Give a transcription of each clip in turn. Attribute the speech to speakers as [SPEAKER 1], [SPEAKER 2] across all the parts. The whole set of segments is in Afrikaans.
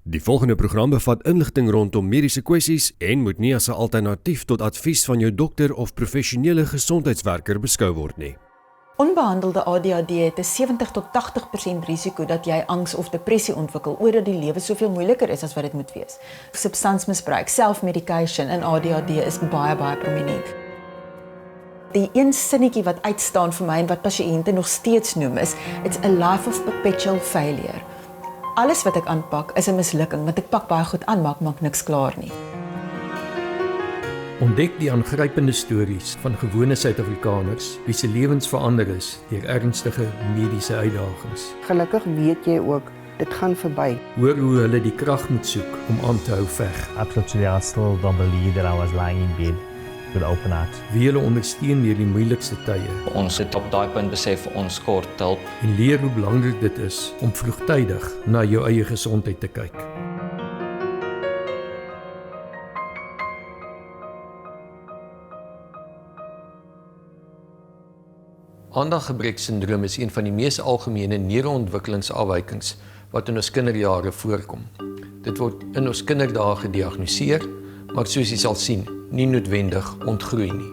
[SPEAKER 1] Die volgende program bevat inligting rondom mediese kwessies en moet nie as 'n alternatief tot advies van jou dokter of professionele gesondheidswerker beskou word nie.
[SPEAKER 2] Onbehandelde ADHD het 'n 70 tot 80% risiko dat jy angs of depressie ontwikkel oordat die lewe soveel moeiliker is as wat dit moet wees. Substansmisbruik, self-medication in ADHD is baie prominent. Die een sinnetjie wat uitstaan vir my en wat pasiënte nog steeds noem is, it's a life of perpetual failure. Alles wat ek aanpak is 'n mislukking, want ek pak baie goed aan, maar ek maak niks klaar nie.
[SPEAKER 3] Ontdek die aangrypende stories van gewone Suid-Afrikaners wie se lewens verander is deur ernstige mediese uitdagings.
[SPEAKER 4] Gelukkig weet jy ook, dit gaan verby.
[SPEAKER 3] Hoor hoe hulle die krag moet soek om aan te hou veg.
[SPEAKER 5] Absolutely, I still don't believe that I was lying in bed with open heart.
[SPEAKER 3] Wie hulle ondersteun deur die moeilikste tye.
[SPEAKER 6] Ons het op daai punt besef ons kort hulp.
[SPEAKER 3] En leer hoe belangrik dit is om vroegtydig na jou eie gesondheid te kyk. Aandaggebreksindroom is een van die mees algemene neuroontwikkelingsafwykings wat in ons kinderjare voorkom. Dit word in ons kinderdae gediagnoseer, maar soos jy sal sien, nie noodwendig ontgroei nie.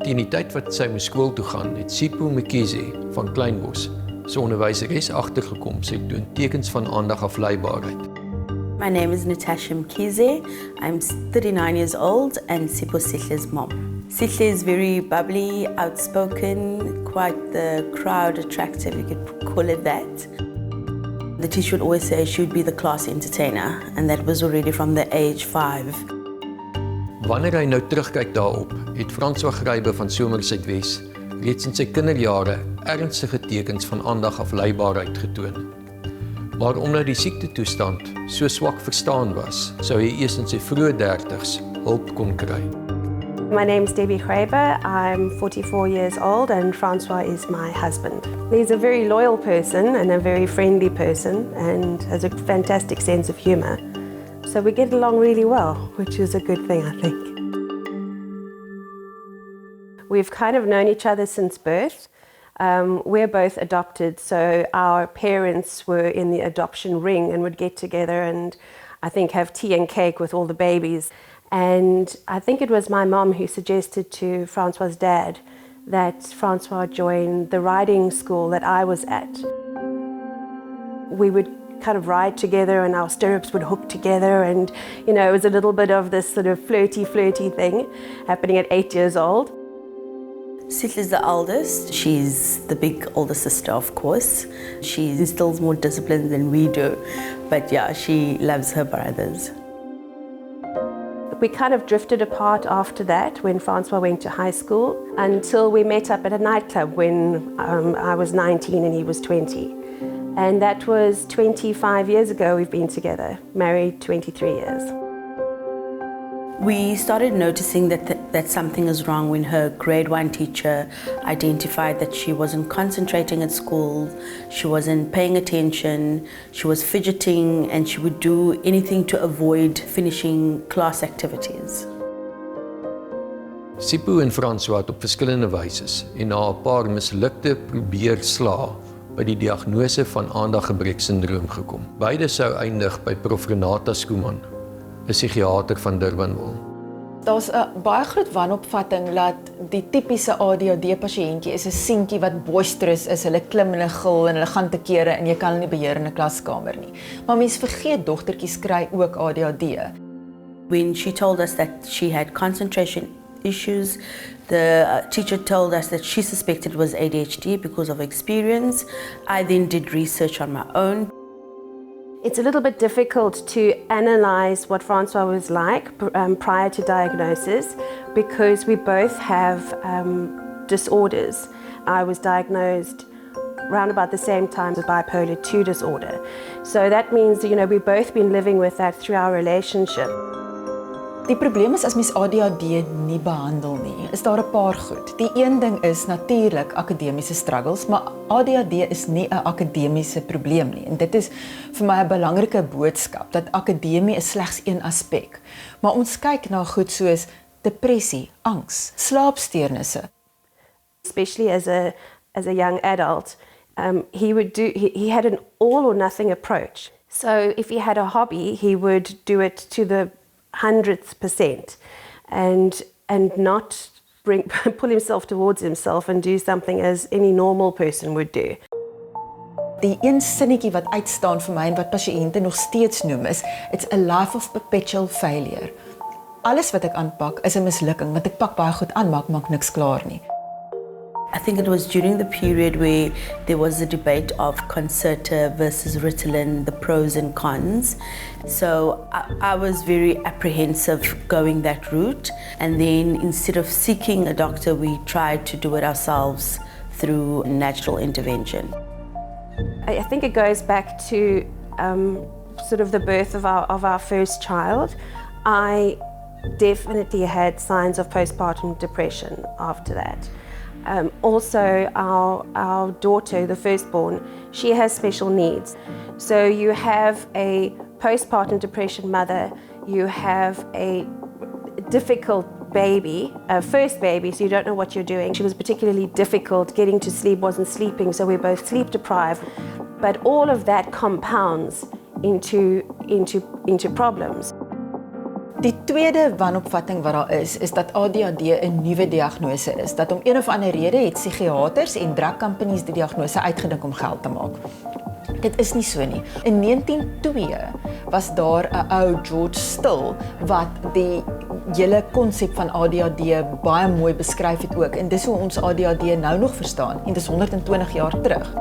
[SPEAKER 3] Teen die tyd wat sy moes skool toe gaan, het Sipho Mkhize van Kleinbos sy onderwyseres agtergekom sy toon tekens van aandagafleibaarheid.
[SPEAKER 7] My name is Natasha Mkhize. I'm 39 years old and Sipho Sihle's mom. Sihle is very bubbly, outspoken, quite the crowd attractive, you could call it that. The teacher would always say she would be the class entertainer, and that was already from the age 5.
[SPEAKER 3] Wanneer hy nou terugkyk daarop, het François Grybe van Somersuidwes reeds in sy kinderjare ernstige tekens van aandagafleibaarheid getoon. Maar omdat die siektetoestand so swak verstaan was, sou hy eers in sy vroeë 30's hulp kon kry.
[SPEAKER 8] My name's Debbie Graber. I'm 44 years old and Francois is my husband. He's a very loyal person and a very friendly person and has a fantastic sense of humour. So we get along really well, which is a good thing, I think. We've kind of known each other since birth. We're both adopted, so our parents were in the adoption ring and would get together and I think have tea and cake with all the babies. And I think it was my mom who suggested to Francois' dad that Francois join the riding school that I was at. We would kind of ride together and our stirrups would hook together and, you know, it was a little bit of this sort of flirty thing happening at 8 years old.
[SPEAKER 7] Sihle is the eldest. She's the big older sister, of course. She instills more discipline than we do, but yeah, she loves her brothers.
[SPEAKER 8] We kind of drifted apart after that when Francois went to high school until we met up at a nightclub when I was 19 and he was 20. And that was 25 years ago we've been together, married 23 years.
[SPEAKER 7] We started noticing that something is wrong when her grade 1 teacher identified that she wasn't concentrating at school, she wasn't paying attention, she was fidgeting, and she would do anything to avoid finishing class activities.
[SPEAKER 3] Sipho en François het op verskillende wyse en na 'n paar mislukte probeer slaag by die diagnose van aandaggebreksindroom gekom. Beide sou eindig by Prof Renata Skuman, 'n psigiater van Durbanville.
[SPEAKER 2] Daar's 'n baie groot wanopvatting dat die tipiese ADHD-pasiëntjie is 'n seentjie wat boisterous is, hulle klim en hulle gil en hulle gaan te kere en jy kan hulle nie beheer in 'n klaskamer nie. Maar mense vergeet dogtertjies kry ook ADHD.
[SPEAKER 7] When she told us that she had concentration issues, the teacher told us that she suspected it was ADHD because of experience. I then did research on my own.
[SPEAKER 8] It's a little bit difficult to analyze what Francois was like prior to diagnosis because we both have disorders. I was diagnosed around about the same time with bipolar 2 disorder. So that means, you know, we've both been living with that through our relationship.
[SPEAKER 2] Die probleem is as mens ADHD nie behandel nie, is daar 'n paar goed. Die een ding is natuurlik akademiese struggles, maar ADHD is nie 'n akademiese probleem nie. En dit is vir my 'n belangrike boodskap dat akademie is slegs een aspek. Maar ons kyk na goed soos depressie, angs, slaapsteurnisse.
[SPEAKER 8] Especially as a young adult, he had an all or nothing approach. So if he had a hobby, he would do it to the 100th% and not pull himself towards himself and do something as any normal person would do.
[SPEAKER 2] Die een sinnetjie wat uitstaan vir my en wat pasiënte nog steeds noem is, it's a life of perpetual failure. Alles wat ek aanpak is 'n mislukking, want ek pak baie goed aan, maar ek maak niks klaar nie.
[SPEAKER 7] I think it was during the period where there was a debate of Concerta versus Ritalin, the pros and cons. So I was very apprehensive going that route. And then instead of seeking a doctor, we tried to do it ourselves through natural intervention.
[SPEAKER 8] I think it goes back to sort of the birth of our first child. I definitely had signs of postpartum depression after that. Also, our daughter, the firstborn, she has special needs. So you have a postpartum depression mother, you have a difficult baby, a first baby, so you don't know what you're doing. She was particularly difficult, getting to sleep, wasn't sleeping, so we're both sleep deprived. But all of that compounds into problems.
[SPEAKER 2] Die tweede wanopvatting wat daar is dat ADHD 'n nuwe diagnose is, dat om een of ander rede het psigiaters en drugcompanies die diagnose uitgedink om geld te maak. Dit is nie so nie. In 1902 was daar 'n ou George Still wat die hele konsep van ADHD baie mooi beskryf het ook, en dis hoe ons ADHD nou nog verstaan, en dis 120 jaar terug.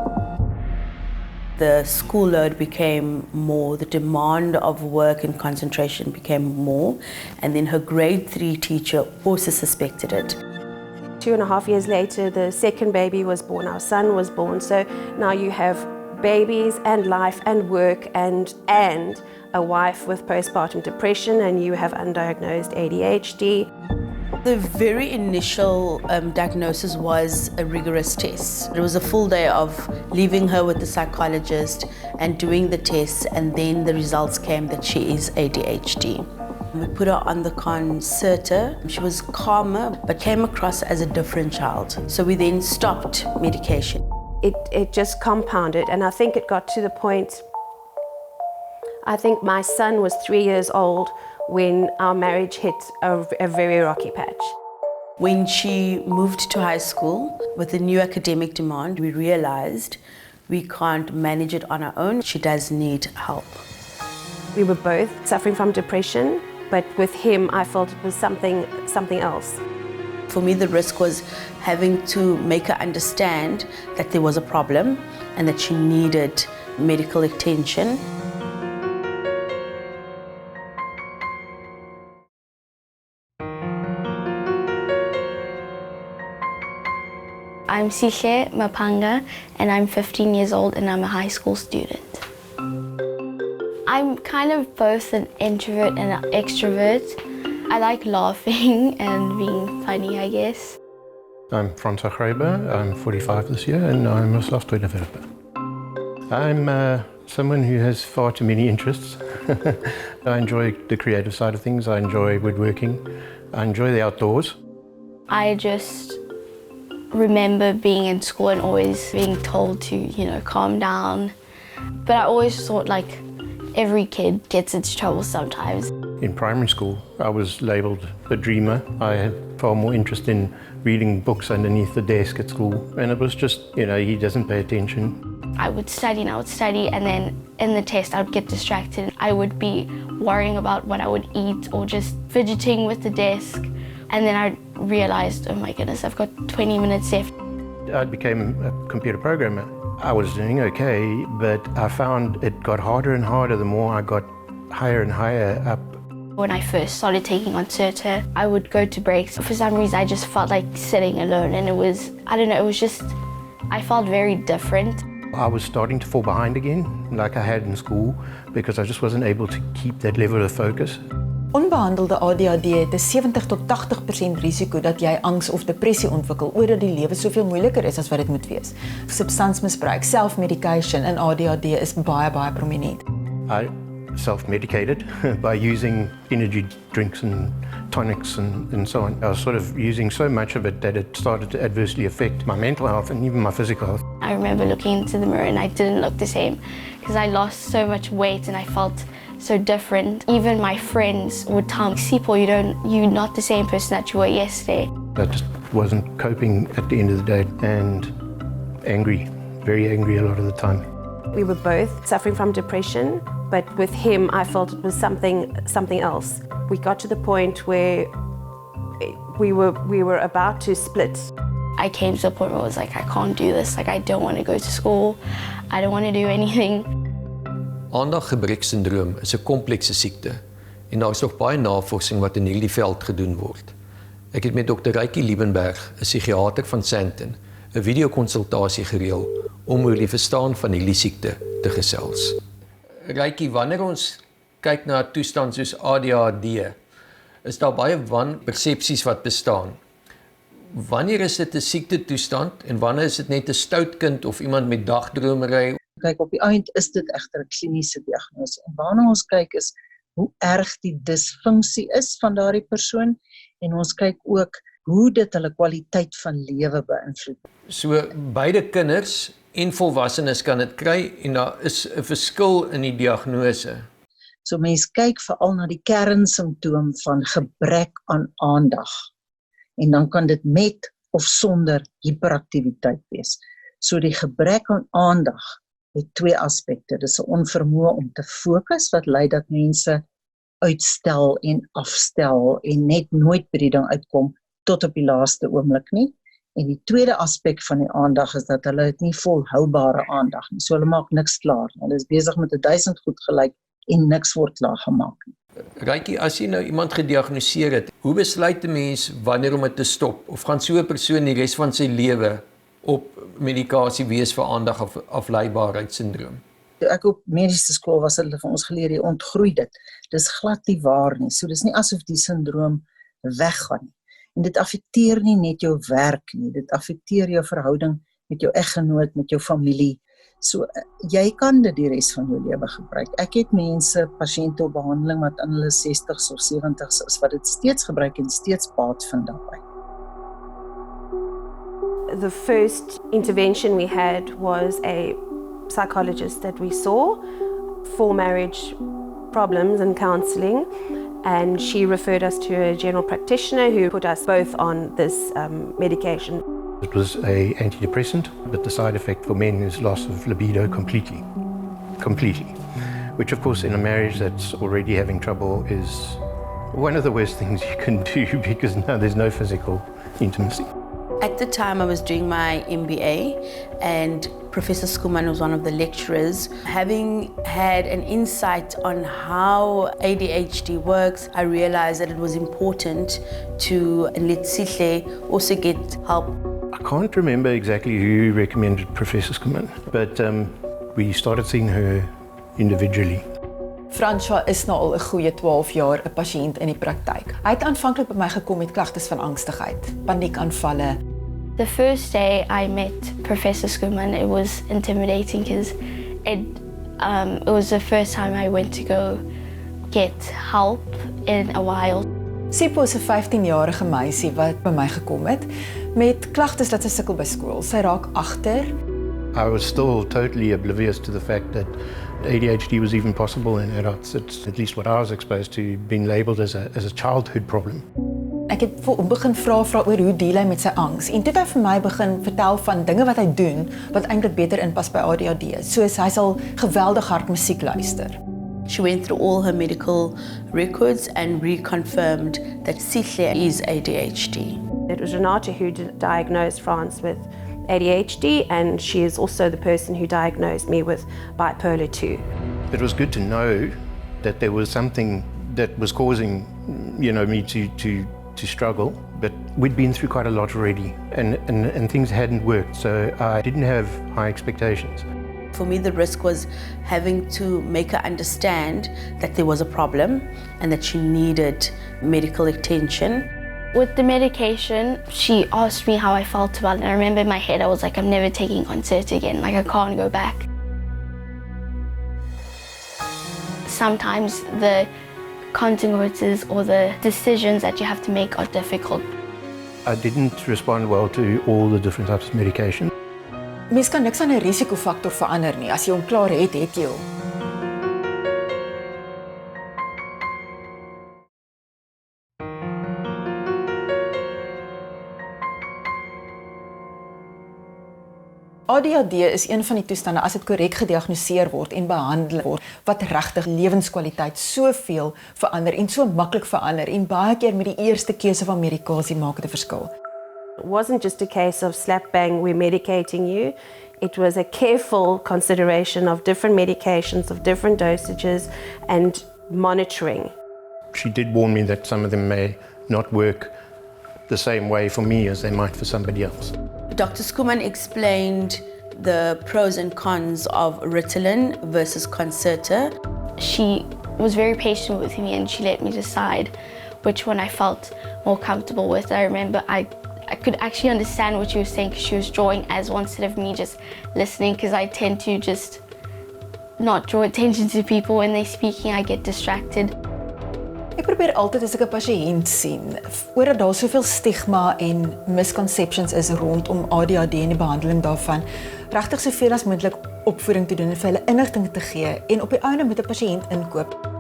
[SPEAKER 7] The school load became more, the demand of work and concentration became more, and then her grade 3 teacher also suspected it.
[SPEAKER 8] 2.5 years later, the second baby was born, our son was born, so now you have babies and life and work and a wife with postpartum depression, and you have undiagnosed ADHD.
[SPEAKER 7] The very initial diagnosis was a rigorous test. It was a full day of leaving her with the psychologist and doing the tests, and then the results came that she is ADHD. We put her on the Concerta. She was calmer, but came across as a different child. So we then stopped medication.
[SPEAKER 8] It just compounded, and I think it got to the point, I think my son was 3 years old when our marriage hit a very rocky patch.
[SPEAKER 7] When she moved to high school with the new academic demand, we realized we can't manage it on our own. She does need help.
[SPEAKER 8] We were both suffering from depression, but with him I felt it was something else.
[SPEAKER 7] For me, the risk was having to make her understand that there was a problem and that she needed medical attention.
[SPEAKER 9] I'm Sihle Mapanga, and I'm 15 years old, and I'm a high school student. I'm kind of both an introvert and an extrovert. I like laughing and being funny, I guess.
[SPEAKER 10] I'm prontuit. I'm 45 this year, and I'm a software developer. I'm someone who has far too many interests. I enjoy the creative side of things. I enjoy woodworking. I enjoy the outdoors.
[SPEAKER 9] I just remember being in school and always being told to, calm down. But I always thought, every kid gets into trouble sometimes.
[SPEAKER 10] In primary school, I was labelled a dreamer. I had far more interest in reading books underneath the desk at school. And it was just, he doesn't pay attention.
[SPEAKER 9] I would study, and then in the test I would get distracted. I would be worrying about what I would eat or just fidgeting with the desk. And then I realized, oh my goodness, I've got 20 minutes left.
[SPEAKER 10] I became a computer programmer. I was doing okay, but I found it got harder and harder the more I got higher and higher up.
[SPEAKER 9] When I first started taking on Concerta, I would go to breaks. For some reason, I just felt like sitting alone, and I felt very different.
[SPEAKER 10] I was starting to fall behind again, like I had in school, because I just wasn't able to keep that level of focus.
[SPEAKER 2] Onbehandelde ADHD het 'n 70 tot 80% risiko dat jy angs of depressie ontwikkel oordat die lewe soveel moeiliker is as wat dit moet wees. Substansmisbruik, self-medication in ADHD is baie prominent.
[SPEAKER 10] I self-medicated by using energy drinks and tonics and so on. I was sort of using so much of it that it started to adversely affect my mental health and even my physical health.
[SPEAKER 9] I remember looking into the mirror and I didn't look the same because I lost so much weight and I felt so different. Even my friends would tell me, Sipho, you're not the same person that you were yesterday.
[SPEAKER 10] I just wasn't coping at the end of the day and angry, very angry a lot of the time.
[SPEAKER 8] We were both suffering from depression, but with him, I felt it was something else. We got to the point where we were about to split.
[SPEAKER 9] I came to a point where I was like, I can't do this. Like, I don't want to go to school. I don't want to do anything.
[SPEAKER 3] Aandaggebreksyndroom is 'n komplekse siekte en daar is nog baie navorsing wat in hierdie veld gedoen word. Ek het met Dr. Rykie Liebenberg, 'n psigiater van Sandton, 'n videokonsultasie gereël om oor die verstaan van hierdie siekte te gesels. Rykie, wanneer ons kyk na 'n toestand soos ADHD, is daar baie wanpersepsies wat bestaan. Wanneer is dit 'n siektetoestand en wanneer is dit net 'n stout kind of iemand met dagdromery?
[SPEAKER 11] Kyk, op die eind is dit egter 'n kliniese diagnose. En waarna ons kyk is hoe erg die disfunksie is van daardie persoon en ons kyk ook hoe dit hulle kwaliteit van lewe beïnvloed.
[SPEAKER 3] So beide kinders en volwassenes kan dit kry en daar is 'n verskil in die diagnose.
[SPEAKER 11] So mense kyk veral na die kernsimptoom van gebrek aan aandag. En dan kan dit met of sonder hiperaktiwiteit wees. So die gebrek aan aandag het twee aspekte. Dis 'n onvermoë om te fokus wat lei dat mense uitstel en afstel en net nooit by die ding uitkom tot op die laaste oomblik nie. En die tweede aspek van die aandag is dat hulle het nie volhoubare aandag nie. So hulle maak niks klaar. Hulle is besig met 1000 goed gelyk en niks word klaar gemaak nie.
[SPEAKER 3] Rykie, as jy nou iemand gediagnoseer het, hoe besluit 'n mens wanneer om dit te stop? Of gaan so 'n persoon die res van sy lewe op medikasie wees vir aandagafleibaarheidssindroom?
[SPEAKER 11] Toe ek op mediese skool was, het hulle vir ons geleer, jy ontgroei dit. Dis glad nie waar nie. So dis nie asof die sindroom weggaan nie. En dit affekteer nie net jou werk nie, dit affekteer jou verhouding met jou eggenoot, met jou familie. So jy kan dit die res van jou lewe gebruik. Ek het mense, pasiënte op behandeling wat in hulle 60s of 70s is, wat dit steeds gebruik en steeds baat vind daarbey.
[SPEAKER 8] The first intervention we had was a psychologist that we saw for marriage problems and counselling, and she referred us to a general practitioner who put us both on this medication.
[SPEAKER 10] It was an antidepressant, but the side effect for men is loss of libido completely, which of course in a marriage that's already having trouble is one of the worst things you can do because now there's no physical intimacy.
[SPEAKER 7] At the time I was doing my MBA and Professor Skuman was one of the lecturers. Having had an insight on how ADHD works, I realized that it was important to let Sihle also get help.
[SPEAKER 10] I can't remember exactly who recommended Professor Skuman, but we started seeing her individually.
[SPEAKER 2] François is nou al 'n goeie 12 jaar 'n pasiënt in die praktyk. Hy het aanvanklik by my gekom met klagtes van angstigheid, paniekaanvalle.
[SPEAKER 9] The first day I met Professor Skuman, it was intimidating because it was the first time I went to go get help in a while.
[SPEAKER 2] Sipho is 'n 15-jarige meisie wat by my gekom het met klagtes dat sy sukkel by skool. Sy raak agter.
[SPEAKER 10] I was still totally oblivious to the fact that ADHD was even possible in adults. It's at least what I was exposed to, being labelled as a childhood problem.
[SPEAKER 2] Ek het begin vra oor hoe deel hy met sy angs. En toe het hy vir my begin vertel van dinge wat hy doen wat eintlik beter inpas by ADHD. Soos hy sal geweldig hard musiek luister.
[SPEAKER 7] She went through all her medical records and reconfirmed that Sihle is ADHD.
[SPEAKER 8] It was Renata who diagnosed Frans with ADHD, and she is also the person who diagnosed me with bipolar 2.
[SPEAKER 10] It was good to know that there was something that was causing, me to struggle, but we'd been through quite a lot already, and things hadn't worked, so I didn't have high expectations.
[SPEAKER 7] For me, the risk was having to make her understand that there was a problem and that she needed medical attention.
[SPEAKER 9] With the medication, she asked me how I felt about it, and I remember in my head I was like, I'm never taking concert again, like I can't go back. Sometimes the consequences or the decisions that you have to make are difficult.
[SPEAKER 10] I didn't respond well to all the different types of medication.
[SPEAKER 2] Mens kan niks aan 'n risikofaktor verander nie. As jy hom klaar het, het jy hom. ADHD is een van die toestande as dit korrek gediagnoseer word en behandel word wat regtig lewenskwaliteit soveel verander en so maklik verander en baie keer met die eerste keuse van medikasie maak dit 'n verskil.
[SPEAKER 8] It wasn't just a case of slap bang, we're medicating you. It was a careful consideration of different medications, of different dosages and monitoring.
[SPEAKER 10] She did warn me that some of them may not work the same way for me as they might for somebody else.
[SPEAKER 7] Dr. Skuman explained the pros and cons of Ritalin versus Concerta.
[SPEAKER 9] She was very patient with me and she let me decide which one I felt more comfortable with. I remember I could actually understand what she was saying because she was drawing as one instead of me just listening, because I tend to just not draw attention to people when they're speaking. I get distracted.
[SPEAKER 2] Ek probeer altyd as ek 'n pasiënt sien, omdat daar soveel stigma en misconceptions is rondom ADHD en die behandeling daarvan, regtig soveel as moontlik opvoeding te doen en vir hulle inligting te gee en op die einde moet 'n pasiënt inkoop.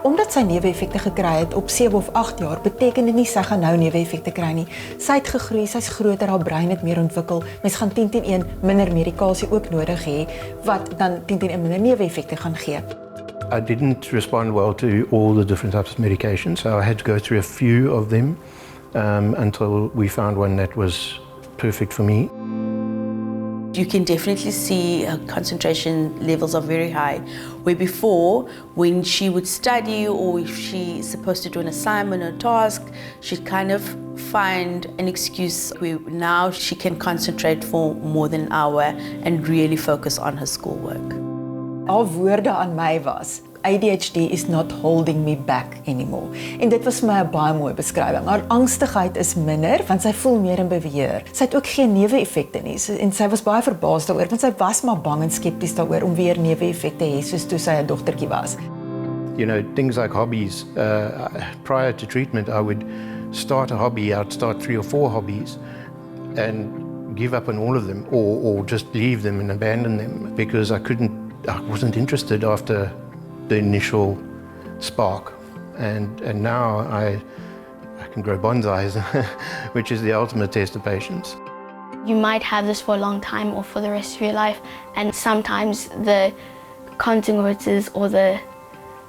[SPEAKER 2] Omdat sy neeweffekte gekry het op 7 of 8 jaar, beteken dit nie sy gaan nou neeweffekte kry nie. Sy het gegroei, sy's groter, haar brein het meer ontwikkel. Mens gaan 10-10-1 minder medikasie ook nodig hê wat dan 10-10-1 minder neeweffekte gaan gee.
[SPEAKER 10] I didn't respond well to all the different types of medications, so I had to go through a few of them until we found one that was perfect for me.
[SPEAKER 7] You can definitely see her concentration levels are very high. Where before, when she would study or if she's supposed to do an assignment or task, she'd kind of find an excuse where now she can concentrate for more than an hour and really focus on her schoolwork.
[SPEAKER 2] Haar woorde aan my was, ADHD is not holding me back anymore. En dit was vir my 'n baie mooi beskrywing. Haar angstigheid is minder want sy voel meer in beheer. Sy het ook geen neeweffekte nie en sy was baie verbaas daaroor want sy was maar bang en skepties daaroor om weer neeweffekte te hê soos toe sy 'n dogtertjie was.
[SPEAKER 10] You know, things like hobbies. Prior to treatment, I would start a hobby. I'd start 3 or 4 hobbies and give up on all of them or just leave them and abandon them because I wasn't interested after the initial spark, and now I can grow bonsais, which is the ultimate test of patience.
[SPEAKER 9] You might have this for a long time or for the rest of your life, and sometimes the consequences or the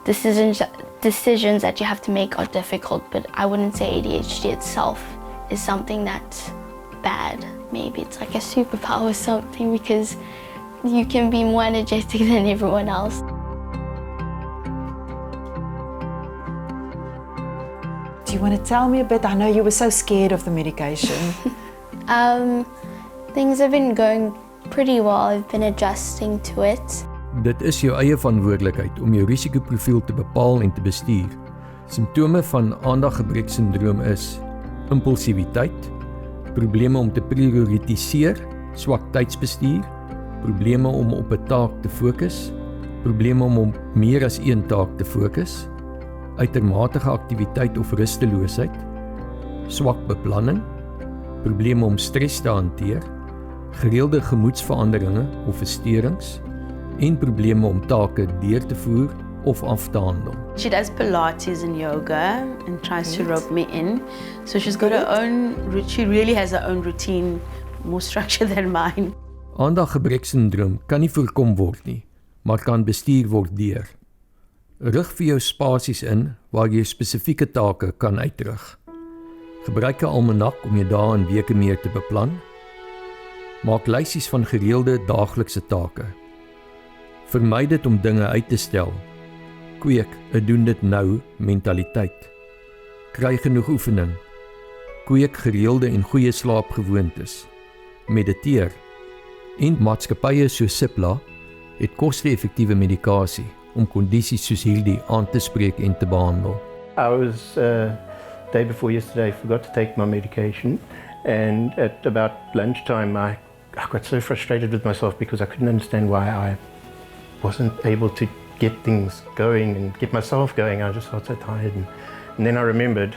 [SPEAKER 9] decisions that you have to make are difficult, but I wouldn't say ADHD itself is something that's bad. Maybe it's like a superpower or something because you can be more energetic than everyone else.
[SPEAKER 2] Do you want to tell me a bit? I know you were so scared of the medication.
[SPEAKER 9] Things have been going pretty well. I've been adjusting to it.
[SPEAKER 3] Dit is jou eie verantwoordelikheid om jou risikoprofiel te bepaal en te bestuur. Simptome van aandaggebreksindroom is impulsiwiteit, probleme om te prioritiseer, swak tydsbestuur, probleme om op 'n taak te fokus, probleme om op meer as een taak te fokus, uitermate aktiwiteit of rusteloosheid, swak beplanning, probleme om stres te hanteer, gereelde gemoedsveranderinge of versteurings en probleme om take deur te voer of af te handel.
[SPEAKER 7] She does Pilates and yoga and tries to rope me in. So she's got her own, she really has her own routine, more structured than mine.
[SPEAKER 3] Aandaggebreksindroom kan nie voorkom word nie, maar kan bestuur word deur. Rig vir jou spasies in waar jy spesifieke take kan uitrig. Gebruik 'n almanak om jou dae en weke meer te beplan. Maak lysies van gereelde daaglikse take. Vermy dit om dinge uit te stel. Kweek 'n doen dit nou mentaliteit. Kry genoeg oefening. Kweek gereelde en goeie slaapgewoontes. Mediteer. En maatskappye soos Cipla het koste-effektiewe medikasie om kondisies soos hierdie aan te spreek en te behandel.
[SPEAKER 10] I was day before yesterday forgot to take my medication, and at about lunchtime I got so frustrated with myself because I couldn't understand why I wasn't able to get things going and get myself going. I just felt so tired, and then I remembered.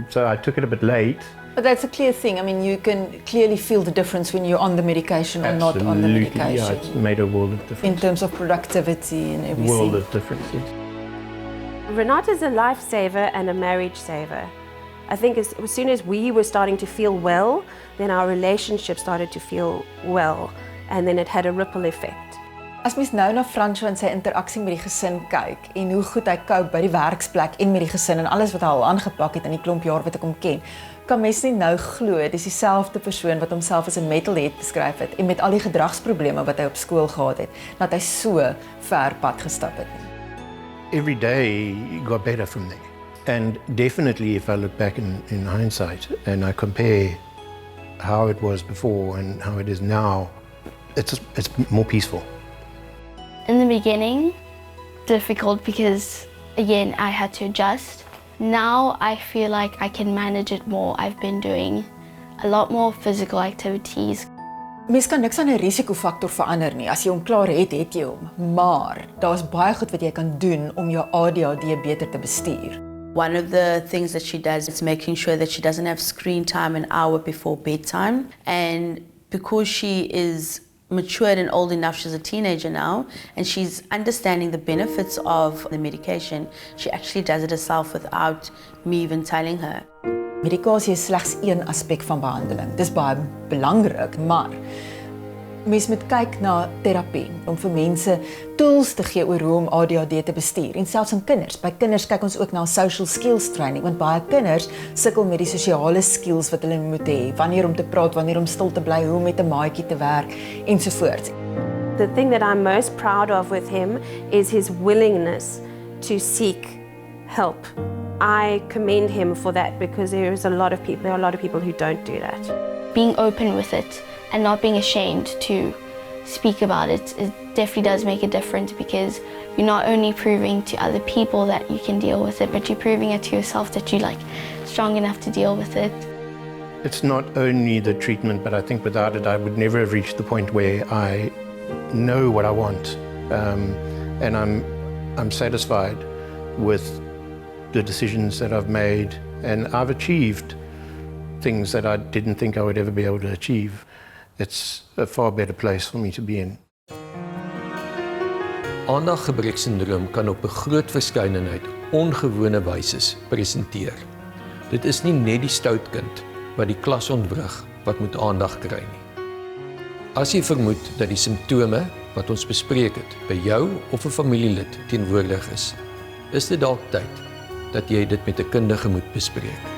[SPEAKER 10] So I took it a bit late,
[SPEAKER 2] But that's a clear thing. I mean, you can clearly feel the difference when you're on the medication or not on the medication.
[SPEAKER 10] Yeah, it's made a world of difference.
[SPEAKER 2] In terms of productivity and everything.
[SPEAKER 10] World of differences.
[SPEAKER 8] Renata's a lifesaver and a marriage saver. I think as soon as we were starting to feel well, then our relationship started to feel well, and then it had a ripple effect.
[SPEAKER 2] As mens nou na Fransjo en sy interaksie met die gesin kyk en hoe goed hy cope by die werksplek en met die gesin en alles wat hy al aangepak het in die klomp jaar wat ek hom ken, kan mens nie nou glo dis dieselfde persoon wat homself as 'n metalhead beskryf het en met al die gedragsprobleme wat hy op skool gehad het, dat hy so ver pad gestap het.
[SPEAKER 10] Every day got better from there. And definitely if I look back in hindsight and I compare how it was before and how it is now, it's more peaceful.
[SPEAKER 9] In the beginning, difficult because, again, I had to adjust. Now I feel like I can manage it more. I've been doing a lot more physical activities.
[SPEAKER 2] Mens kan niks aan 'n risikofaktor verander nie. As jy hom klaar het, het jy hom. Maar daar's baie goed wat jy kan doen om jou ADHD beter te bestuur.
[SPEAKER 7] One of the things that she does is making sure that she doesn't have screen time an hour before bedtime. And because she is matured and old enough, she's a teenager now, and she's understanding the benefits of the medication, she actually does it herself without me even telling her.
[SPEAKER 2] Medikasie is slegs een aspek van behandeling. Dis baie belangrik, maar mens moet kyk na terapie om vir mense tools te gee oor hoe om ADHD te bestuur. En selfs in kinders. By kinders kyk ons ook na social skills training, want baie kinders sukkel met die sosiale skills wat hulle moet hê. Wanneer om te praat, wanneer om stil te bly, hoe om met 'n maatjie te werk ensovoorts.
[SPEAKER 8] The thing that I'm most proud of with him is his willingness to seek help. I commend him for that because there are a lot of people who don't do that.
[SPEAKER 9] Being open with it and not being ashamed to speak about it definitely does make a difference, because you're not only proving to other people that you can deal with it, but you're proving it to yourself that you're strong enough to deal with it.
[SPEAKER 10] It's not only the treatment, but I think without it I would never have reached the point where I know what I want, and I'm satisfied with the decisions that I've made, and I've achieved things that I didn't think I would ever be able to achieve. It's a far better place for me to be in.
[SPEAKER 3] Aandaggebreksindroom kan op 'n groot verskeidenheid ongewone wyse presenteer. Dit is nie net die stout kind wat die klas ontwrig wat moet aandag kry nie. As jy vermoed dat die simptome wat ons bespreek het by jou of 'n familielid teenwoordig is dit dalk tyd dat jy dit met 'n kundige moet bespreek.